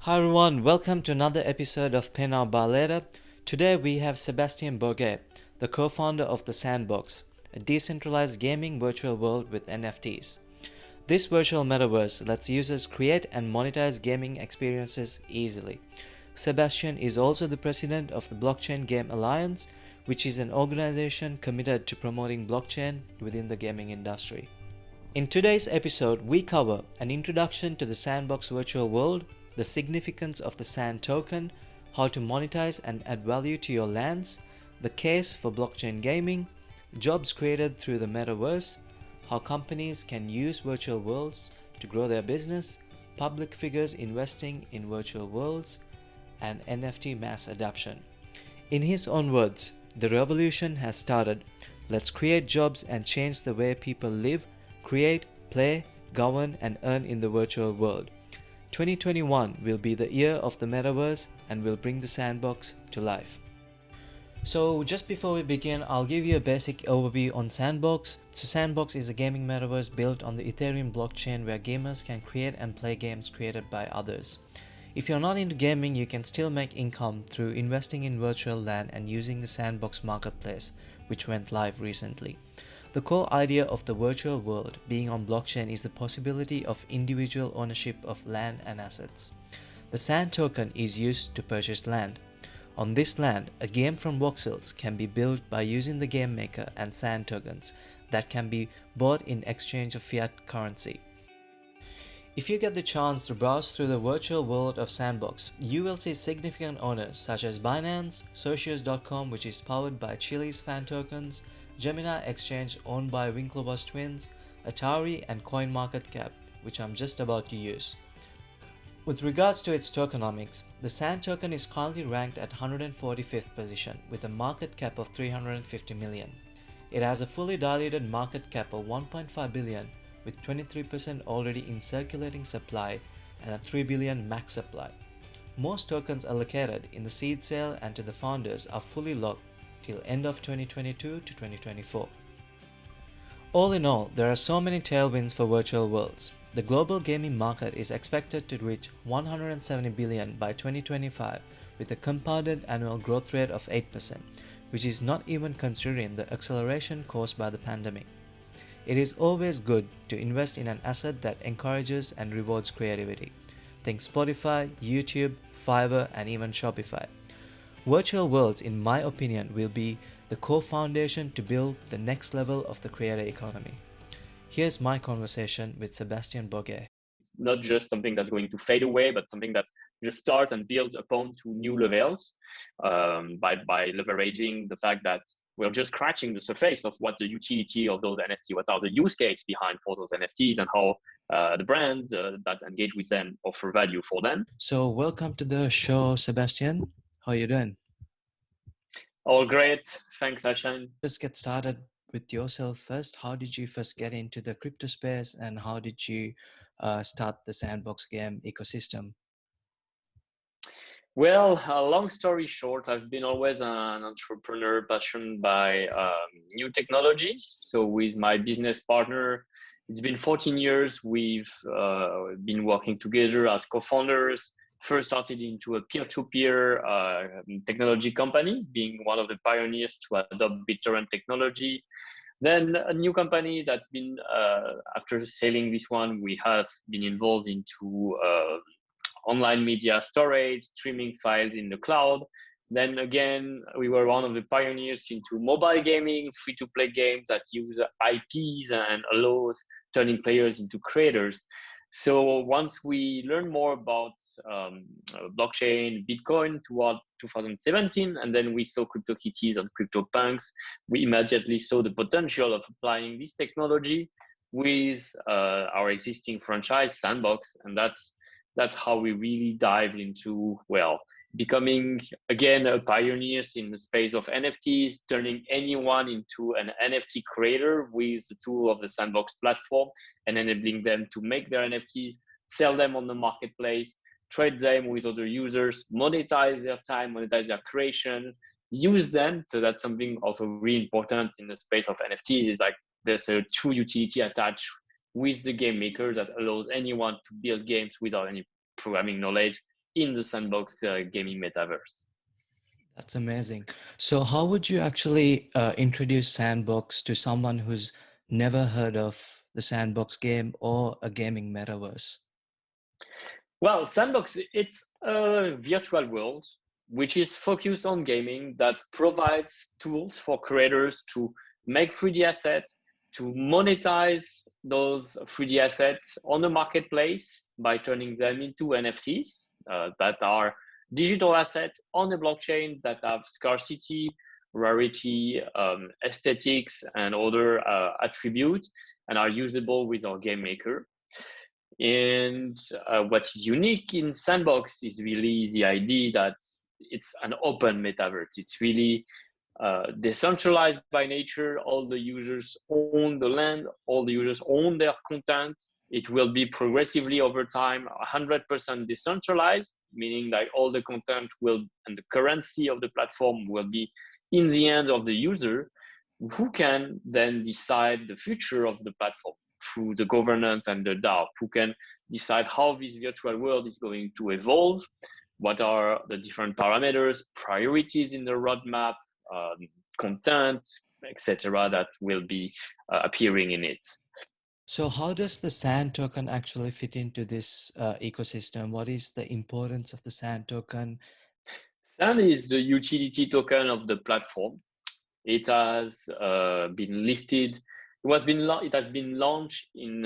Hi everyone, welcome to another episode of Pena Baleta. Today we have Sébastien Borget, the co-founder of the Sandbox, a decentralized gaming virtual world with NFTs. This virtual metaverse lets users create and monetize gaming experiences easily. Sébastien is also the president of the Blockchain Game Alliance, which is an organization committed to promoting blockchain within the gaming industry. In today's episode, we cover an introduction to the Sandbox virtual world, the significance of the SAND token, how to monetize and add value to your lands, the case for blockchain gaming, jobs created through the metaverse, how companies can use virtual worlds to grow their business, public figures investing in virtual worlds, and NFT mass adoption. In his own words, the revolution has started. Let's create jobs and change the way people live, create, play, govern, and earn in the virtual world. 2021 will be the year of the metaverse and will bring the sandbox to life. So just before we begin, I'll give you a basic overview on Sandbox. So Sandbox is a gaming metaverse built on the Ethereum blockchain where gamers can create and play games created by others. If you're not into gaming, you can still make income through investing in virtual land and using the Sandbox marketplace, which went live recently. The core idea of the virtual world being on blockchain is the possibility of individual ownership of land and assets. The SAND token is used to purchase land. On this land, a game from voxels can be built by using the game maker and SAND tokens that can be bought in exchange of fiat currency. If you get the chance to browse through the virtual world of Sandbox, you will see significant owners such as Binance, Socios.com, which is powered by Chili's fan tokens, Gemini Exchange owned by Winklevoss twins, Atari, and CoinMarketCap, which I'm just about to use. With regards to its tokenomics, the SAND token is currently ranked at 145th position with a market cap of 350 million. It has a fully diluted market cap of 1.5 billion with 23% already in circulating supply and a 3 billion max supply. Most tokens allocated in the seed sale and to the founders are fully locked till end of 2022 to 2024. All in all, there are so many tailwinds for virtual worlds. The global gaming market is expected to reach 170 billion by 2025 with a compounded annual growth rate of 8%, which is not even considering the acceleration caused by the pandemic. It is always good to invest in an asset that encourages and rewards creativity. Think Spotify, YouTube, Fiverr, and even Shopify. Virtual worlds, in my opinion, will be the core foundation to build the next level of the creator economy. Here's my conversation with Sébastien Borget. It's not just something that's going to fade away, but something that just starts and builds upon to new levels by leveraging the fact that we're just scratching the surface of what the utility of those NFT, what are the use case behind for those NFTs, and how the brands that engage with them offer value for them. So welcome to the show, Sébastien. How are you doing? All great. Thanks, Ashan. Just get started with yourself first. How did you first get into the crypto space and how did you start the Sandbox game ecosystem? Well, long story short, I've been always an entrepreneur passionate by new technologies. So with my business partner, it's been 14 years. We've been working together as co-founders. First started into a peer-to-peer technology company, being one of the pioneers to adopt BitTorrent technology. Then a new company that's been, after selling this one, we have been involved into online media storage, streaming files in the cloud. Then again, we were one of the pioneers into mobile gaming, free-to-play games that use IPs and allows turning players into creators. So once we learned more about blockchain, Bitcoin toward 2017, and then we saw CryptoKitties and CryptoPunks, we immediately saw the potential of applying this technology with our existing franchise, Sandbox, and that's how we really dive into, well, becoming, again, a pioneers in the space of NFTs, turning anyone into an NFT creator with the tool of the Sandbox platform and enabling them to make their NFTs, sell them on the marketplace, trade them with other users, monetize their time, monetize their creation, use them. So that's something also really important in the space of NFTs is like there's a true utility attached with the game maker that allows anyone to build games without any programming knowledge in the Sandbox gaming metaverse. That's amazing. So how would you actually introduce Sandbox to someone who's never heard of the Sandbox game or a gaming metaverse? Well, Sandbox, it's a virtual world which is focused on gaming that provides tools for creators to make 3D assets, to monetize those 3D assets on the marketplace by turning them into NFTs that are digital assets on the blockchain that have scarcity, rarity, aesthetics, and other attributes and are usable with our game maker. And what's unique in Sandbox is really the idea that it's an open metaverse. It's really decentralized by nature. All the users own the land, all the users own their content. It will be progressively over time 100% decentralized, meaning like all the content will and the currency of the platform will be in the hands of the user, who can then decide the future of the platform through the governance and the DAO, who can decide how this virtual world is going to evolve, what are the different parameters, priorities in the roadmap, content, etc., that will be appearing in it. So how does the SAND token actually fit into this ecosystem? What is the importance of the SAND token? SAND is the utility token of the platform. It has been listed. It has been launched in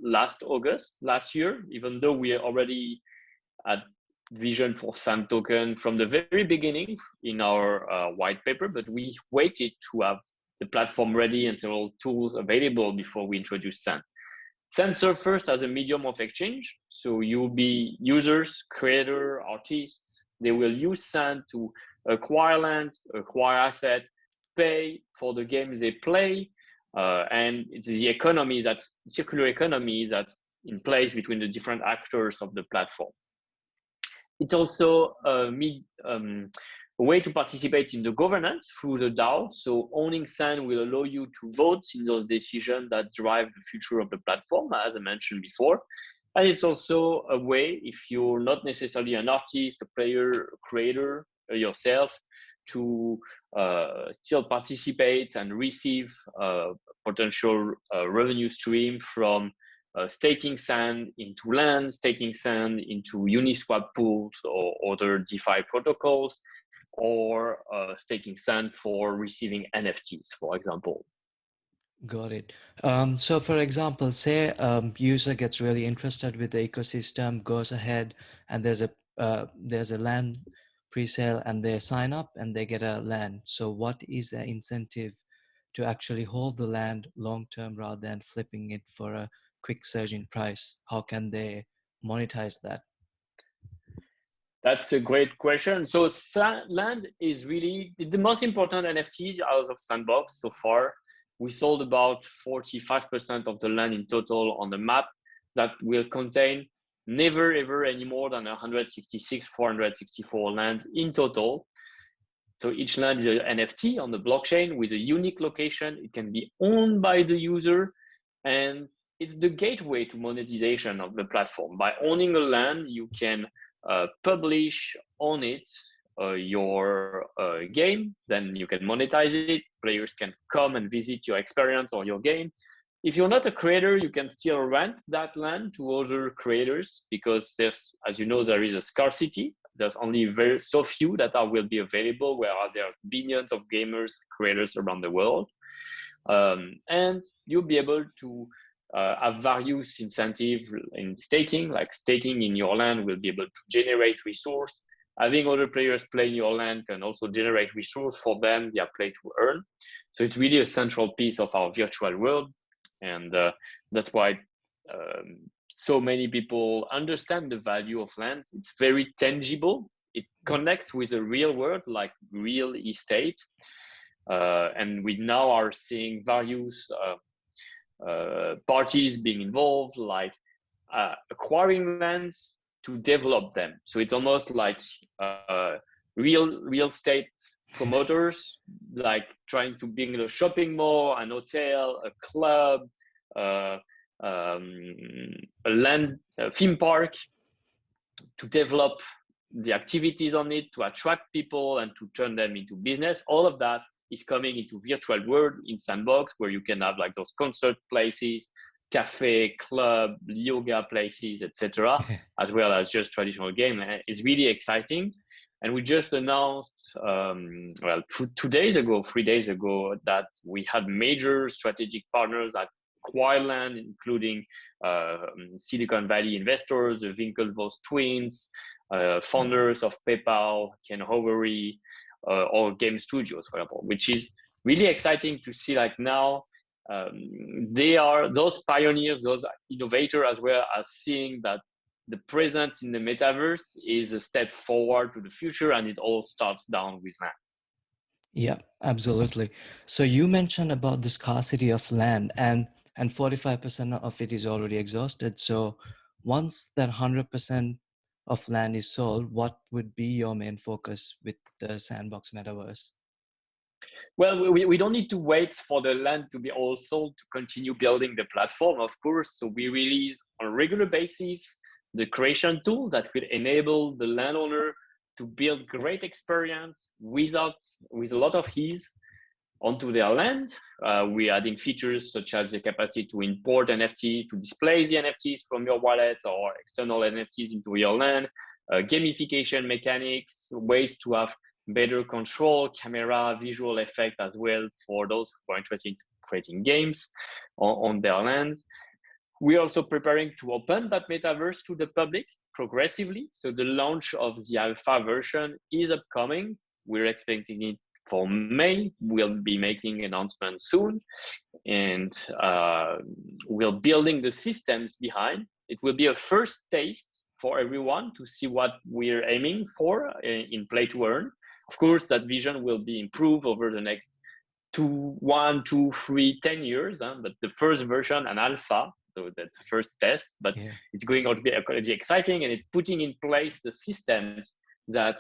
last August last year. Even though we already had vision for SAND token from the very beginning in our white paper, but we waited to have the platform ready and several tools available before we introduced SAND. SAND serves first as a medium of exchange. So you'll be users, creator, artists. They will use SAND to acquire land, acquire asset, pay for the games they play, and it's the economy, that circular economy that's in place between the different actors of the platform. It's also a way to participate in the governance through the DAO. So owning SAND will allow you to vote in those decisions that drive the future of the platform, as I mentioned before. And it's also a way, if you're not necessarily an artist, a player, creator yourself, to still participate and receive potential revenue stream from staking SAND into land, staking SAND into Uniswap pools or other DeFi protocols, or staking SAND for receiving NFTs, for example. Got it. So for example, say user gets really interested with the ecosystem, goes ahead and there's a land pre-sale and they sign up and they get a land. So what is the incentive to actually hold the land long term rather than flipping it for a quick surge in price? How can they monetize that? That's a great question. So land is really the most important NFTs out of Sandbox so far. We sold about 45% of the land in total on the map that will contain never ever any more than 464 lands in total. So each land is an NFT on the blockchain with a unique location. It can be owned by the user, and it's the gateway to monetization of the platform. By owning a land, you can publish on it your game, then you can monetize it. Players can come and visit your experience or your game. If you're not a creator, you can still rent that land to other creators, because there's, as you know, there is a scarcity. There's only so few that will be available, whereas there are billions of gamers, creators around the world. And you'll be able to have various incentives in staking, like staking in your land will be able to generate resource. Having other players play in your land can also generate resource for them, their play to earn. So it's really a central piece of our virtual world. And that's why so many people understand the value of land. It's very tangible. It connects with the real world, like real estate. And we now are seeing various parties being involved, like acquiring lands to develop them. So it's almost like real estate promoters, like trying to build a shopping mall, an hotel, a club, a land, a theme park, to develop the activities on it to attract people and to turn them into business. All of that is coming into virtual world in Sandbox, where you can have like those concert places, cafe, club, yoga places, etc., as well as just traditional game. It's really exciting. And we just announced, 2 days ago, 3 days ago, that we had major strategic partners that acquire land, including Silicon Valley investors, the Winklevoss twins, founders of PayPal, Ken Howery, or game studios, for example, which is really exciting to see. Like now, they are those pioneers, those innovators, as well as seeing that the presence in the metaverse is a step forward to the future, and it all starts down with land. Yeah, absolutely. So you mentioned about the scarcity of land, and 45% of it is already exhausted. So once that 100% of land is sold, what would be your main focus with the Sandbox metaverse? Well, we don't need to wait for the land to be all sold to continue building the platform, of course. So we release on a regular basis the creation tool that will enable the landowner to build great experience with a lot of ease onto their land. We're adding features such as the capacity to import NFT, to display the NFTs from your wallet or external NFTs into your land, gamification mechanics, ways to have better control, camera, visual effect as well for those who are interested in creating games on their land. We're also preparing to open that metaverse to the public progressively. So the launch of the alpha version is upcoming. We're expecting it for May. We'll be making announcements soon, and we're building the systems behind. It will be a first taste for everyone to see what we're aiming for in play to earn. Of course, that vision will be improved over the next 1, 2, 3, 10 years. But the first version, an alpha, so that's the first test, but it's going to be exciting, and it's putting in place the systems that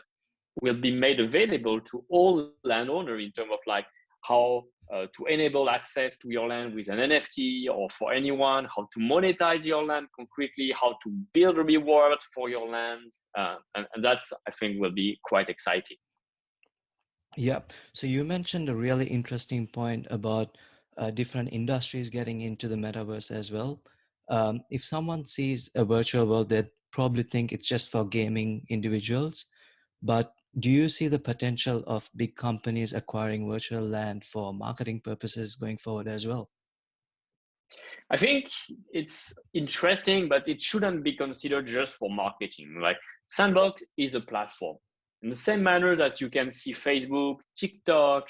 will be made available to all landowners in terms of like how to enable access to your land with an NFT, or for anyone, how to monetize your land concretely, how to build a reward for your lands. And that, I think, will be quite exciting. Yeah. So you mentioned a really interesting point about different industries getting into the metaverse as well. If someone sees a virtual world, they'd probably think it's just for gaming individuals. But do you see the potential of big companies acquiring virtual land for marketing purposes going forward as well? I think it's interesting, but it shouldn't be considered just for marketing. Like Sandbox is a platform. In the same manner that you can see Facebook, TikTok,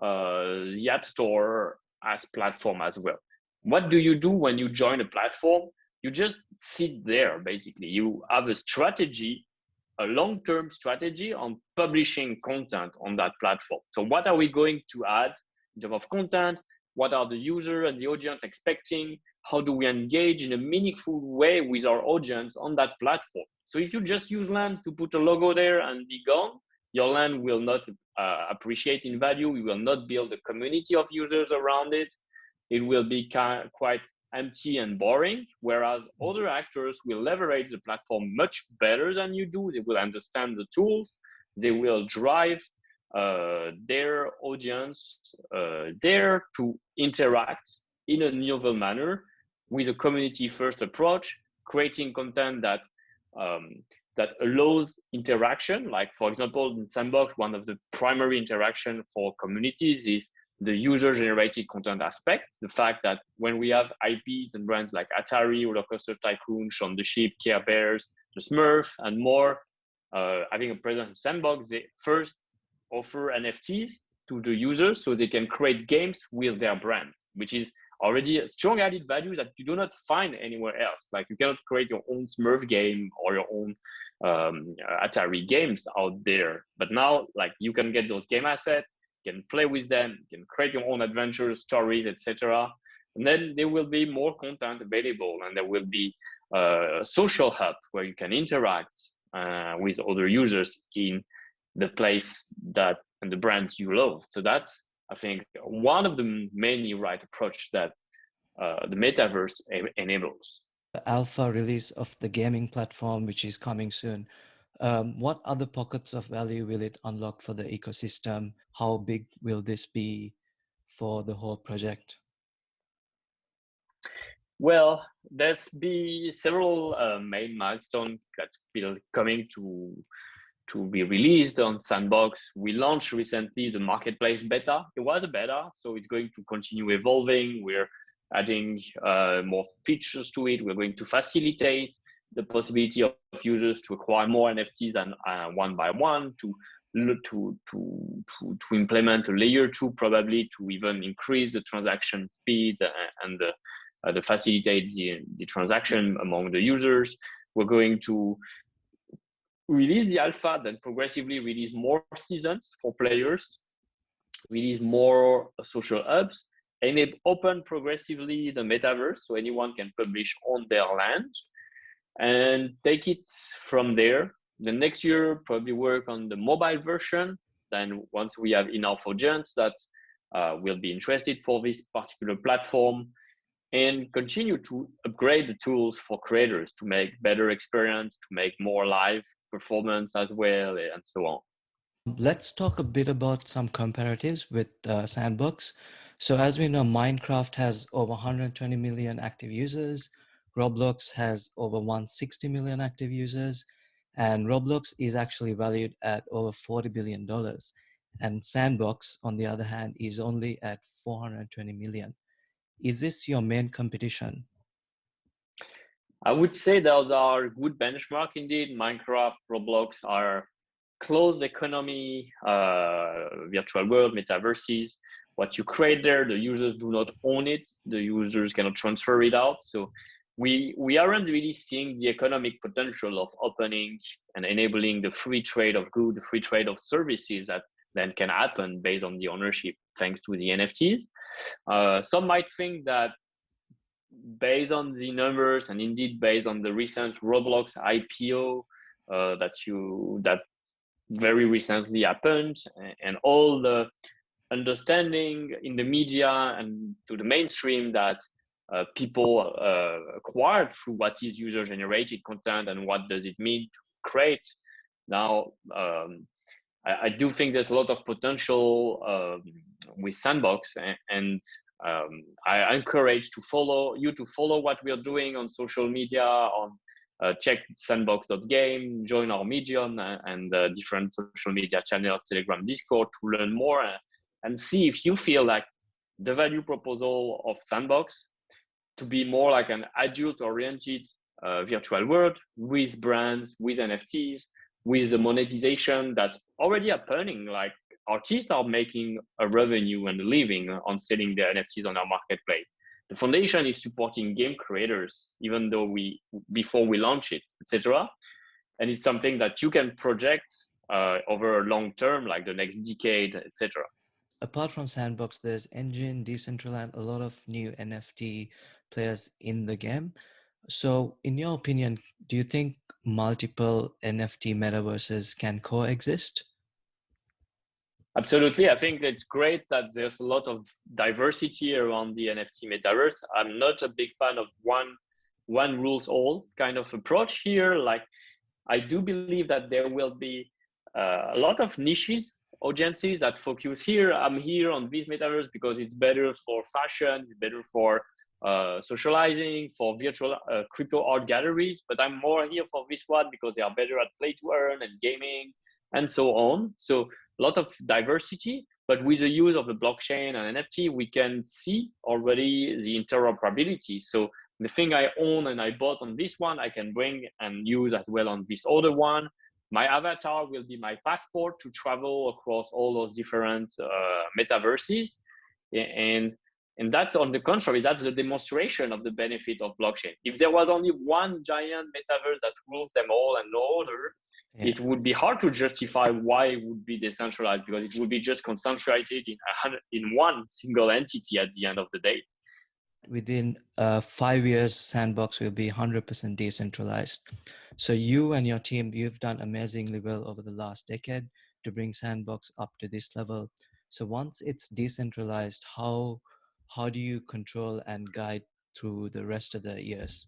the App Store as platform as well. What do you do when you join a platform? You just sit there, basically. You have a strategy, a long-term strategy on publishing content on that platform. So what are we going to add in terms of content? What are the user and the audience expecting? How do we engage in a meaningful way with our audience on that platform? So if you just use land to put a logo there and be gone, your land will not appreciate in value. We will not build a community of users around it. It will be quite empty and boring, whereas other actors will leverage the platform much better than you do. They will understand the tools. They will drive their audience there to interact in a novel manner with a community-first approach, creating content that allows interaction. Like, for example, in Sandbox, one of the primary interaction for communities is the user-generated content aspect. The fact that when we have IPs and brands like Atari, Roller Coaster Tycoon, Shaun the Sheep, Care Bears, the Smurf, and more, having a presence in Sandbox, they first offer NFTs to the users so they can create games with their brands, which is already a strong added value that you do not find anywhere else. Like, you cannot create your own Smurf game or your own Atari games out there. But now, like, you can get those game assets, you can play with them, you can create your own adventures, stories, etc. And then there will be more content available, and there will be a social hub where you can interact with other users in the place that and the brands you love. So that's, I think, one of the many right approach that the metaverse enables. The alpha release of the gaming platform, which is coming soon, What other pockets of value will it unlock for the ecosystem? How big will this be for the whole project? Well, there's be several main milestones that's still coming to be released on Sandbox. We launched recently the marketplace beta. It was a beta, so it's going to continue evolving. We're adding more features to it. We're going to facilitate the possibility of users to acquire more NFTs than one by one, to implement a layer two, probably to even increase the transaction speed and the facilitate the transaction among the users. We're going to release the alpha, then progressively release more seasons for players, release more social hubs, and it open progressively the metaverse so anyone can publish on their land and take it from there. The next year, probably work on the mobile version. Then once we have enough audience that will be interested for this particular platform, and continue to upgrade the tools for creators to make better experience, to make more live performance as well, and so on. Let's talk a bit about some comparatives with Sandbox. So, as we know, Minecraft has over 120 million active users, Roblox has over 160 million active users, and Roblox is actually valued at over $40 billion. And Sandbox, on the other hand, is only at 420 million. Is this your main competition? I would say those are good benchmark indeed. Minecraft, Roblox are closed economy, virtual world, metaverses. What you create there, the users do not own it. The users cannot transfer it out. So we aren't really seeing the economic potential of opening and enabling the free trade of goods, the free trade of services that then can happen based on the ownership thanks to the NFTs. Some might think that based on the numbers and indeed based on the recent Roblox IPO that very recently happened, and all the understanding in the media and to the mainstream that people acquired through what is user generated content and what does it mean to create now. I do think there's a lot of potential with Sandbox, and I encourage to follow what we are doing on social media, on check sandbox.game, join our Medium and different social media channels, Telegram, Discord, to learn more and see if you feel like the value proposal of Sandbox to be more like an adult-oriented virtual world with brands, with NFTs, with the monetization that's already happening. Like artists are making a revenue and a living on selling their NFTs on our marketplace. The foundation is supporting game creators, even though before we launch it, etc. And it's something that you can project over a long term, like the next decade, etc. Apart from Sandbox, there's Engine, Decentraland, a lot of new NFT players in the game. So, in your opinion, do you think multiple NFT metaverses can coexist? Absolutely. I think it's great that there's a lot of diversity around the NFT metaverse. I'm not a big fan of one rules all kind of approach here. Like I do believe that there will be a lot of niches audiences that focus here. I'm here on this metaverse because it's better for fashion, it's better for socializing, for virtual crypto art galleries. But I'm more here for this one because they are better at play to earn and gaming and so on. So a lot of diversity, but with the use of the blockchain and NFT, we can see already the interoperability. So the thing I own and I bought on this one, I can bring and use as well on this other one. My avatar will be my passport to travel across all those different metaverses. And and that's on the contrary, that's the demonstration of the benefit of blockchain. If there was only one giant metaverse that rules them all and no other, Yeah. it would be hard to justify why it would be decentralized because it would be just concentrated in one single entity at the end of the day. Within 5 years, Sandbox will be 100% decentralized. So you and your team, you've done amazingly well over the last decade to bring Sandbox up to this level. So once it's decentralized, how do you control and guide through the rest of the years?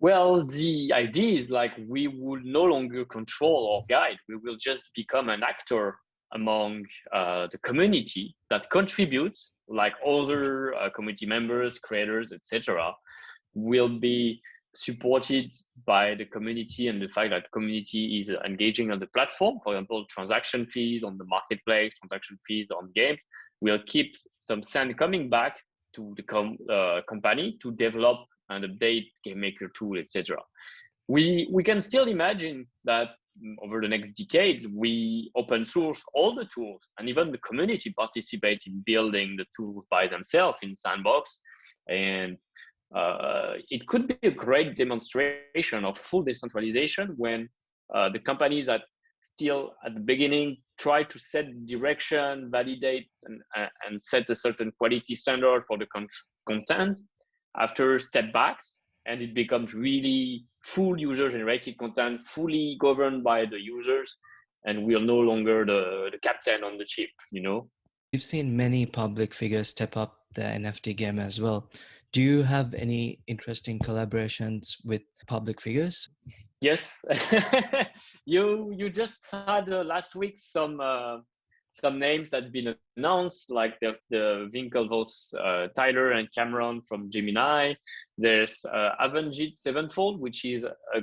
Well, the idea is like we will no longer control or guide. We will just become an actor among the community that contributes, like other community members, creators, etc. Will be supported by the community and the fact that community is engaging on the platform. For example, transaction fees on the marketplace, transaction fees on games. We'll keep some sand coming back to the company to develop and update game maker tool, etc. We can still imagine that over the next decade, we open source all the tools, and even the community participates in building the tools by themselves in Sandbox. And it could be a great demonstration of full decentralization when the companies that still at the beginning try to set direction, validate, and set a certain quality standard for the content, after step backs, and it becomes really full user generated content, fully governed by the users, and we are no longer the captain on the ship, you know? We've seen many public figures step up the NFT game as well. Do you have any interesting collaborations with public figures? Yes, you just had last week some names that have been announced, like there's the Winklevoss, Tyler and Cameron from Gemini. There's Avenged Sevenfold, which is a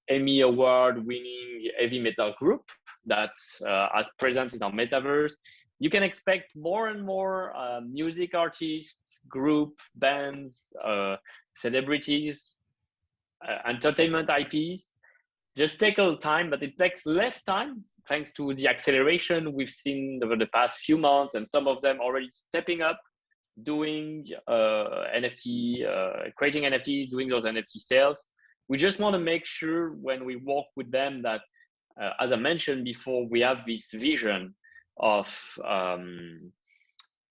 Emmy Award-winning heavy metal group that has presence in our metaverse. You can expect more and more music artists, group, bands, celebrities, entertainment IPs. Just take a little time, but it takes less time thanks to the acceleration we've seen over the past few months, and some of them already stepping up, doing NFT, creating NFTs, doing those NFT sales. We just want to make sure when we work with them that, as I mentioned before, we have this vision of,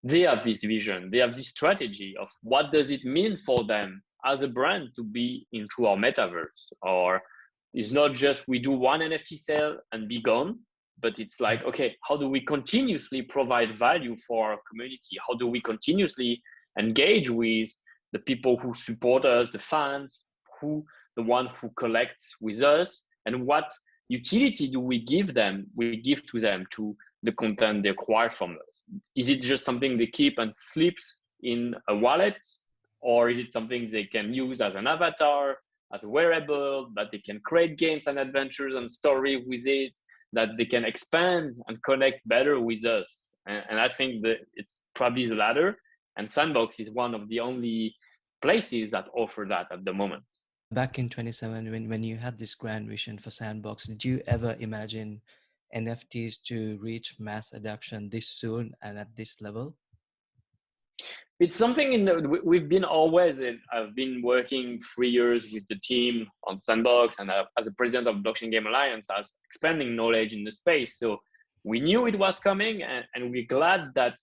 they have this vision, they have this strategy of what does it mean for them as a brand to be into our metaverse. Or it's not just we do one NFT sale and be gone, but it's like, okay, how do we continuously provide value for our community? How do we continuously engage with the people who support us, the fans, the one who collects with us, and what utility do we give them? We give to them to the content they acquire from us. Is it just something they keep and slips in a wallet, or is it something they can use as an avatar, as a wearable, that they can create games and adventures and story with it, that they can expand and connect better with us? And I think that it's probably the latter. And Sandbox is one of the only places that offer that at the moment. Back in 2017, when you had this grand vision for Sandbox, did you ever imagine NFTs to reach mass adoption this soon and at this level? It's something we've been always in. I've been working 3 years with the team on Sandbox, and as a president of Blockchain Game Alliance, I was expanding knowledge in the space. So we knew it was coming, and we're glad that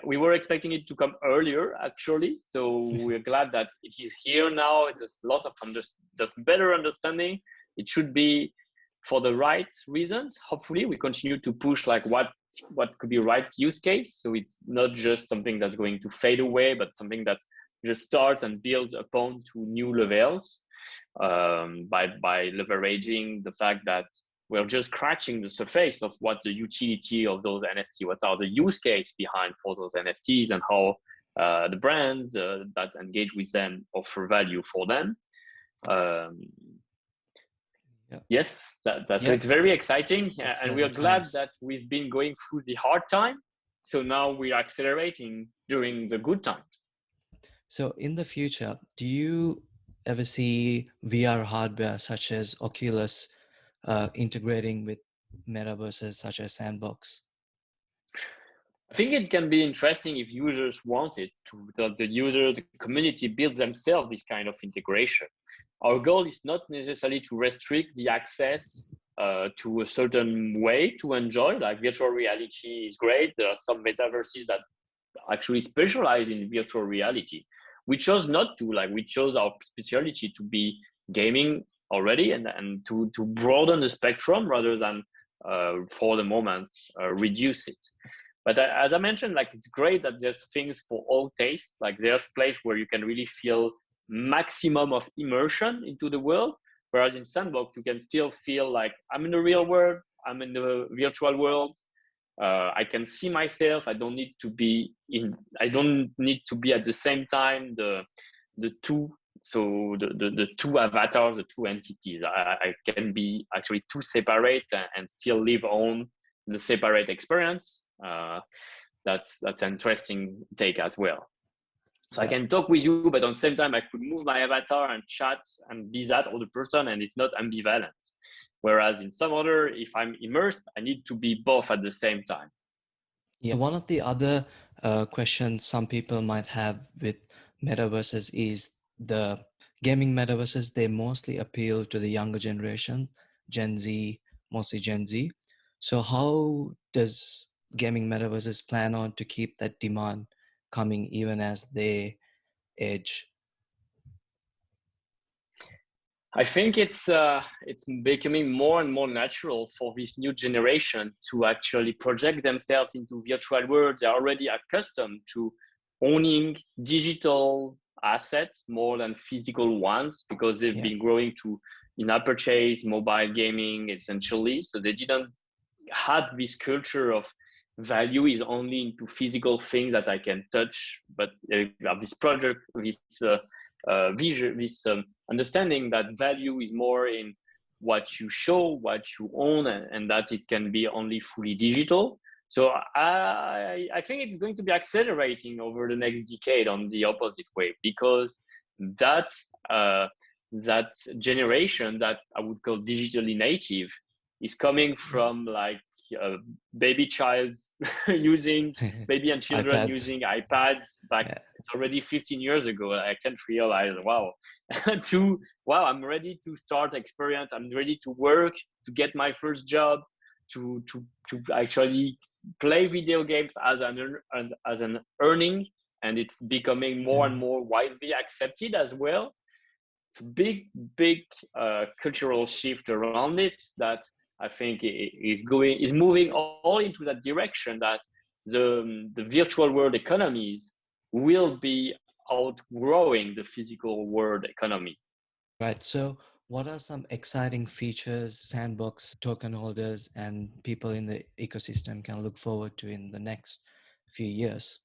we were expecting it to come earlier, actually. So we're glad that it is here now. There's a lot of just better understanding. It should be for the right reasons. Hopefully, we continue to push like what could be right use case. So it's not just something that's going to fade away, but something that just starts and builds upon to new levels by leveraging the fact that we're just scratching the surface of what the utility of those NFTs, what are the use case behind for those NFTs, and how the brands that engage with them offer value for them. Yes, so it's very exciting, and we are glad that we've been going through the hard time. So now we are accelerating during the good times. So in the future, do you ever see VR hardware such as Oculus integrating with metaverses such as Sandbox? I think it can be interesting if users want it to, the community build themselves this kind of integration. Our goal is not necessarily to restrict the access to a certain way to enjoy, like virtual reality is great. There are some metaverses that actually specialize in virtual reality. We chose not to, we chose our specialty to be gaming already, and to broaden the spectrum rather than for the moment reduce it. But as I mentioned, it's great that there's things for all tastes. There's a place where you can really feel maximum of immersion into the world. Whereas in Sandbox, you can still feel like I'm in the real world, I'm in the virtual world. I can see myself. I don't need to be at the same time the two. So the two avatars, the two entities. I can be actually two separate and still live on the separate experience. That's an interesting take as well. So I can talk with you, but on the same time, I could move my avatar and chat and be that other person, and it's not ambivalent. Whereas in some other, if I'm immersed, I need to be both at the same time. Yeah, one of the other questions some people might have with metaverses is the gaming metaverses, they mostly appeal to the younger generation, Gen Z, mostly Gen Z. So how does gaming metaverses plan on to keep that demand coming even as they age? I think it's becoming more and more natural for this new generation to actually project themselves into virtual worlds. They're already accustomed to owning digital assets more than physical ones because they've been growing to in-app purchase, mobile gaming, essentially. So they didn't have this culture of value is only into physical things that I can touch, but they have this project, this vision, this understanding that value is more in what you show, what you own, and that it can be only fully digital. So I think it's going to be accelerating over the next decade on the opposite way, because that's that generation that I would call digitally native is coming from like baby childs using baby and children using iPads back it's already 15 years ago. I can't realize I'm ready to start experience. I'm ready to work, to get my first job, to actually play video games as an earning, and it's becoming more and more widely accepted as well. It's a big cultural shift around it that I think is moving all into that direction, that the virtual world economies will be outgrowing the physical world economy. Right. So what are some exciting features Sandbox token holders and people in the ecosystem can look forward to in the next few years?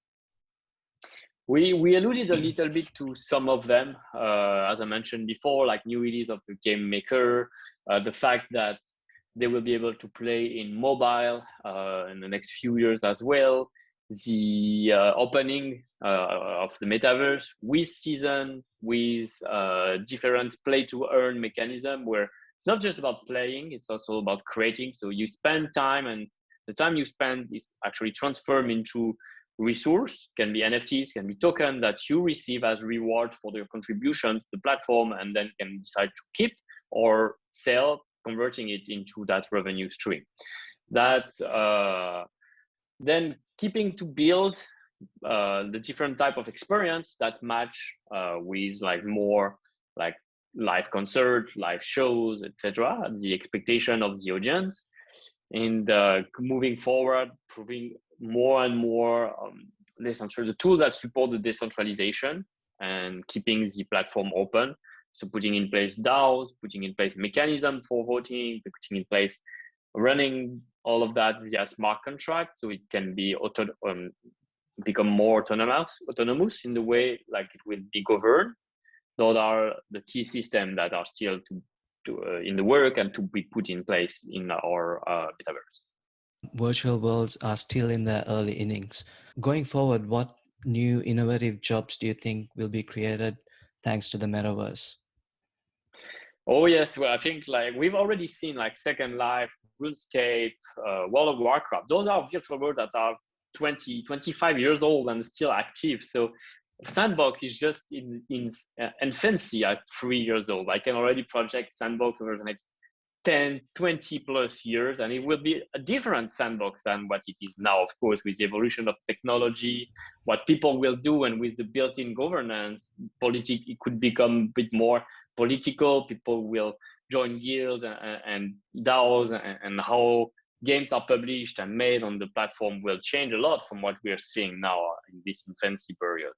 We alluded a little bit to some of them, as I mentioned before, like new release of the game maker, the fact that they will be able to play in mobile in the next few years as well, the opening of the metaverse with season, with different play to earn mechanism, where it's not just about playing, it's also about creating. So you spend time, and the time you spend is actually transformed into resource, can be NFTs, can be token that you receive as reward for your contribution to the platform, and then can decide to keep or sell, converting it into that revenue stream. That then keeping to build the different type of experience that match with like more like live concert, live shows, etc. The expectation of the audience, and moving forward, proving more and more the tools that support the decentralization and keeping the platform open. So putting in place DAOs, putting in place mechanism for voting, putting in place running all of that via smart contract, so it can be become more autonomous in the way like it will be governed. Those are the key systems that are still in the work and to be put in place in our metaverse. Virtual worlds are still in their early innings. Going forward, what new innovative jobs do you think will be created thanks to the metaverse? Oh yes, well I think like we've already seen like Second Life, RuneScape, World of Warcraft. Those are virtual worlds that are 20, 25 years old and still active. So Sandbox is just in infancy at 3 years old. I can already project Sandbox over the next 10, 20 plus years, and it will be a different Sandbox than what it is now, of course, with the evolution of technology, what people will do, and with the built-in governance, it could become a bit more political. People will join guilds and DAOs, and how games are published and made on the platform will change a lot from what we are seeing now in this infancy period.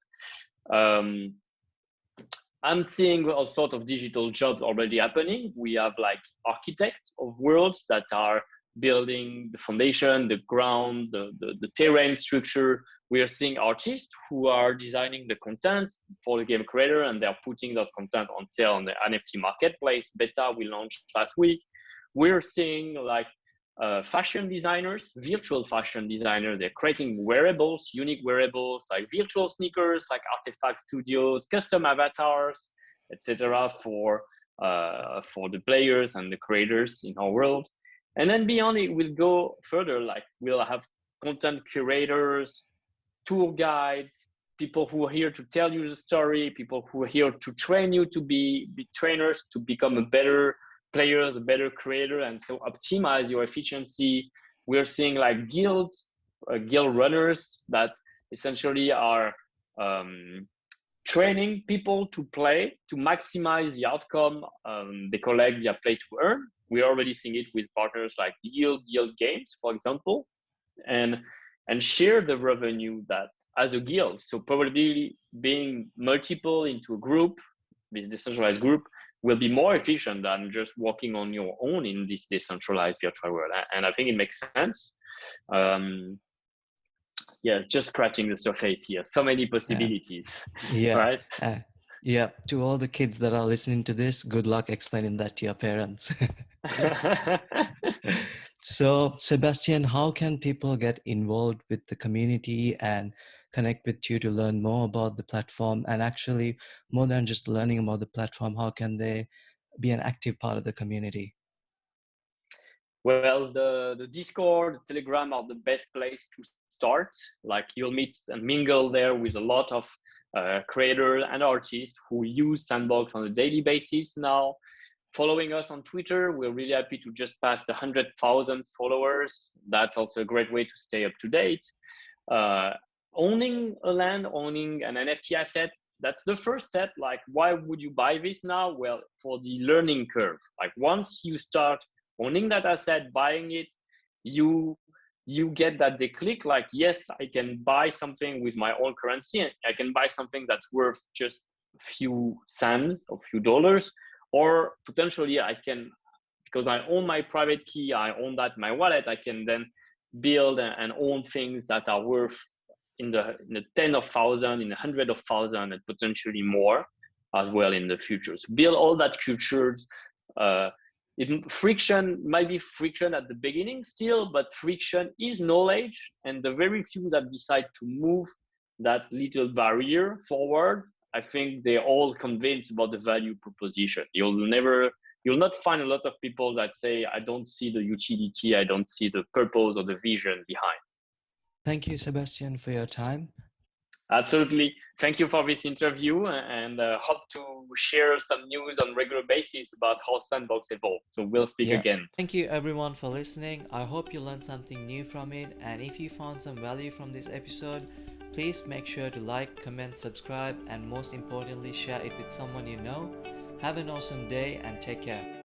I'm seeing all sorts of digital jobs already happening. We have like architects of worlds that are building the foundation, the ground, the terrain structure. We are seeing artists who are designing the content for the game creator, and they're putting that content on sale on the NFT marketplace. Beta we launched last week. We're seeing like fashion designers, virtual fashion designers. They're creating wearables, unique wearables like virtual sneakers, like artifact studios, custom avatars, etc. For the players and the creators in our world. And then beyond it, we'll go further. Like we'll have content curators, tour guides, people who are here to tell you the story, people who are here to train you to be trainers, to become a better players, a better creator, and so optimize your efficiency. We're seeing like guild runners that essentially are training people to play to maximize the outcome they collect via play to earn. We're already seeing it with partners like Yield Games, for example, and share the revenue that as a guild. So probably being multiple into a group, this decentralized group, will be more efficient than just working on your own in this decentralized virtual world. And I think it makes sense. Yeah, just scratching the surface here. So many possibilities, right? Yeah. To all the kids that are listening to this, good luck explaining that to your parents. So, Sebastien, how can people get involved with the community and connect with you to learn more about the platform? And actually, more than just learning about the platform, how can they be an active part of the community? Well, the Discord, the Telegram are the best place to start. Like you'll meet and mingle there with a lot of creators and artists who use Sandbox on a daily basis now. Following us on Twitter, we're really happy to just pass the 100,000 followers. That's also a great way to stay up to date. Owning a land, owning an NFT asset, that's the first step. Like, why would you buy this now? Well, for the learning curve. Like once you start owning that asset, buying it, you get that they click like, yes, I can buy something with my own currency, and I can buy something that's worth just a few cents, a few dollars, or potentially I can, because I own my private key, I own that in my wallet, I can then build and own things that are worth in the 10 of thousand, in the 100 of thousand, and potentially more as well in the future. So build all that culture. Friction might be friction at the beginning still, but friction is knowledge, and the very few that decide to move that little barrier forward, I think they're all convinced about the value proposition. You'll not find a lot of people that say, I don't see the utility, I don't see the purpose or the vision behind. Thank you, Sebastien, for your time. Absolutely. Thank you for this interview, and hope to share some news on a regular basis about how Sandbox evolves. So we'll speak again. Thank you everyone for listening. I hope you learned something new from it. And if you found some value from this episode, please make sure to like, comment, subscribe, and most importantly, share it with someone you know. Have an awesome day and take care.